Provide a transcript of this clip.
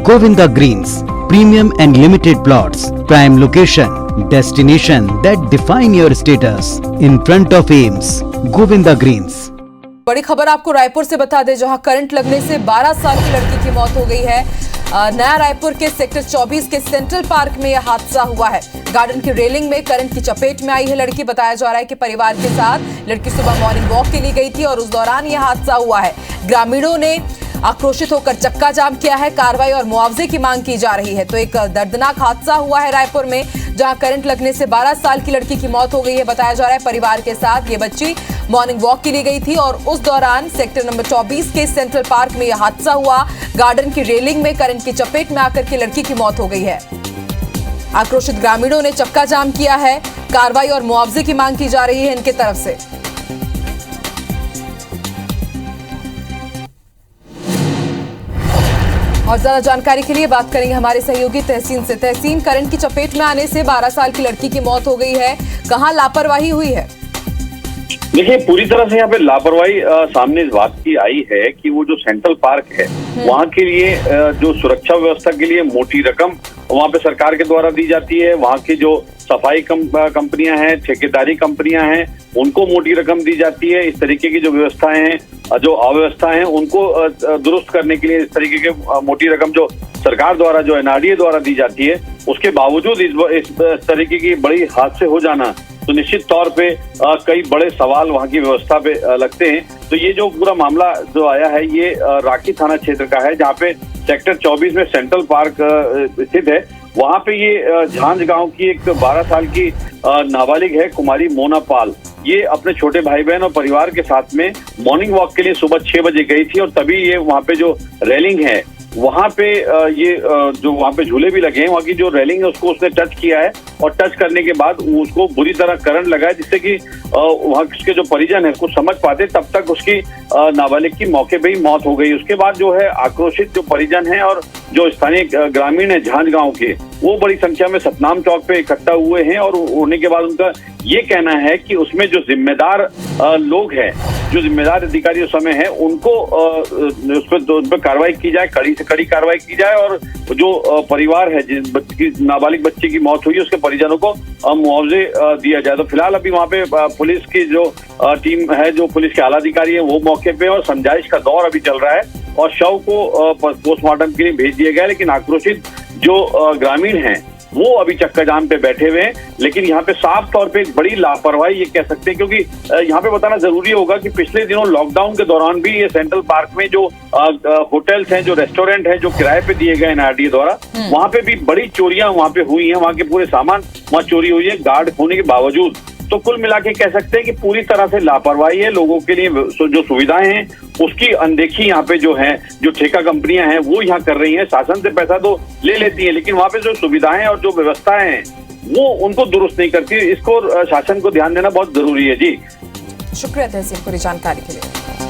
Govinda Greens, premium and limited plots, prime location, destination that define your status. In front of Ames, Govinda Greens. बड़ी खबर आपको रायपुर से बता दें, जहां करंट लगने से 12 साल की लड़की की मौत हो गई है। नया रायपुर के सेक्टर 24 के सेंट्रल पार्क में यह हादसा हुआ है। गार्डन की रेलिंग में करंट की चपेट में आई है लड़की। बताया जा रहा है कि परिवार के साथ लड़की सुबह मॉर्निंग वॉक के लिए गई थी और उस दौरान यह हादसा हुआ है। ग्रामीणों ने आक्रोशित होकर चक्का जाम किया है। कार्रवाई और मुआवजे की मांग की जा रही है। तो एक दर्दनाक हादसा हुआ है रायपुर में, जहां करंट लगने से 12 साल की लड़की की मौत हो गई है। बताया जा रहा है परिवार के साथ ये बच्ची मॉर्निंग वॉक के लिए गई थी और उस दौरान सेक्टर नंबर 24 के सेंट्रल पार्क में यह हादसा हुआ। गार्डन की रेलिंग में करंट की चपेट में आकर के लड़की की मौत हो गई है। आक्रोशित ग्रामीणों ने चक्का जाम किया है। कार्रवाई और मुआवजे की मांग की जा रही है इनके तरफ से। और ज्यादा जानकारी के लिए बात करेंगे हमारे सहयोगी तहसीन से। तहसीन, करंट की चपेट में आने से 12 साल की लड़की की मौत हो गई है, कहां लापरवाही हुई है? देखिए, पूरी तरह से यहाँ पे लापरवाही सामने इस बात की आई है कि वो जो सेंट्रल पार्क है वहाँ के लिए जो सुरक्षा व्यवस्था के लिए मोटी रकम वहाँ पे सरकार के द्वारा दी जाती है। वहाँ की जो सफाई कंपनियां हैं, ठेकेदारी कंपनियां हैं, उनको मोटी रकम दी जाती है। इस तरीके की जो व्यवस्थाएं हैं, जो अव्यवस्था है, उनको दुरुस्त करने के लिए इस तरीके के मोटी रकम जो सरकार द्वारा, जो एनआरडीए द्वारा दी जाती है, उसके बावजूद इस तरीके की बड़ी हादसे हो जाना, तो निश्चित तौर पे कई बड़े सवाल वहाँ की व्यवस्था पे लगते हैं। तो ये जो पूरा मामला जो आया है, ये राखी थाना क्षेत्र का है, जहाँ पे सेक्टर 24 में सेंट्रल पार्क स्थित है। वहाँ पे ये झांझ गांव की एक 12 साल की नाबालिग है, कुमारी मोना पाल। ये अपने छोटे भाई बहन और परिवार के साथ में मॉर्निंग वॉक के लिए सुबह 6 बजे गई थी और तभी ये वहाँ पे जो रेलिंग है, वहाँ पे ये जो वहाँ पे झूले भी लगे हैं, वहाँ की जो रेलिंग है उसको उसने टच किया है और टच करने के बाद उसको बुरी तरह करंट लगा है, जिससे कि वहाँ उसके जो परिजन है कुछ समझ पाते, तब तक उसकी नाबालिग की मौके पे ही मौत हो गई। उसके बाद जो है आक्रोशित जो परिजन है और जो स्थानीय ग्रामीण है झांझ गांव के, वो बड़ी संख्या में सतनाम चौक पे इकट्ठा हुए हैं और होने के बाद उनका ये कहना है कि उसमें जो जिम्मेदार लोग हैं, जो जिम्मेदार अधिकारी उस समय है, उनको उस पर कार्रवाई की जाए, कड़ी से कड़ी कार्रवाई की जाए और जो परिवार है जिस नाबालिग बच्चे की मौत हुई, उसके परिजनों को मुआवजे दिया जाए। तो फिलहाल अभी वहाँ पे पुलिस की जो टीम है, जो पुलिस के आला अधिकारी है, वो मौके पे और समझाइश का दौर अभी चल रहा है और शव को पोस्टमार्टम के लिए भेज दिया गया। लेकिन आक्रोशित जो ग्रामीण हैं वो अभी चक्का जाम पे बैठे हुए हैं। लेकिन यहाँ पे साफ तौर पे एक बड़ी लापरवाही ये कह सकते हैं, क्योंकि यहाँ पे बताना जरूरी होगा कि पिछले दिनों लॉकडाउन के दौरान भी ये सेंट्रल पार्क में जो होटल्स हैं, जो रेस्टोरेंट हैं, जो किराए पे दिए गए एनआरडीए द्वारा, वहाँ पे भी बड़ी चोरियां वहाँ पे हुई हैं। वहाँ के पूरे सामान वहाँ चोरी हुई है गार्ड होने के बावजूद। तो कुल मिला के कह सकते हैं कि पूरी तरह से लापरवाही है। लोगों के लिए जो सुविधाएं हैं उसकी अनदेखी यहाँ पे जो है, जो ठेका कंपनियां हैं वो यहाँ कर रही हैं। शासन से पैसा तो ले लेती हैं, लेकिन वहाँ पे जो सुविधाएं और जो व्यवस्थाएं हैं वो उनको दुरुस्त नहीं करती। इसको शासन को ध्यान देना बहुत जरूरी है। जी शुक्रिया तहसीन पूरी जानकारी के लिए।